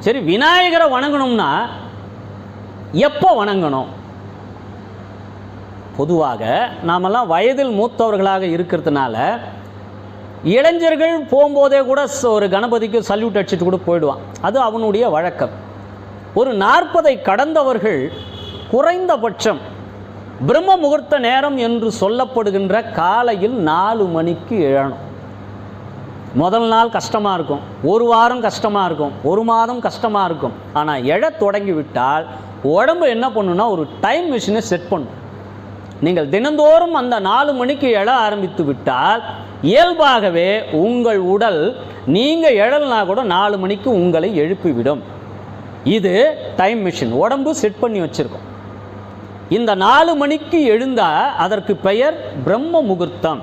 சரி, விநாயகரை வணங்கணும்னா எப்போ வணங்கணும்? பொதுவாக நாமெல்லாம் வயதில் மூத்தவர்களாக இருக்கிறதுனால இளைஞர்கள் போகும்போதே கூட ஒரு கணபதிக்கு சல்யூட் அடிச்சுட்டு கூட போயிடுவான். அது அவனுடைய வழக்கம். ஒரு 40 கடந்தவர்கள் குறைந்தபட்சம் பிரம்ம முகூர்த்த நேரம் என்று சொல்லப்படுகின்ற காலையில் 4 மணிக்கு எழணும். முதல் நாள் கஷ்டமாக இருக்கும், ஒரு வாரம் கஷ்டமாக இருக்கும், ஒரு மாதம் கஷ்டமாக இருக்கும். ஆனால் எழத் தொடங்கிவிட்டால் உடம்பு என்ன பண்ணுன்னா ஒரு டைம் மிஷினை செட் பண்ணும். நீங்கள் தினந்தோறும் அந்த 4 மணிக்கு எழ ஆரம்பித்து விட்டால் இயல்பாகவே உங்கள் உடல் நீங்கள் எழல்னா கூட 4 மணிக்கு உங்களை எழுப்பிவிடும். இது டைம் மிஷின், உடம்பு செட் பண்ணி வச்சுருக்கோம். இந்த 4 மணிக்கு எழுந்தால் அதற்கு பெயர் பிரம்ம முகூர்த்தம்.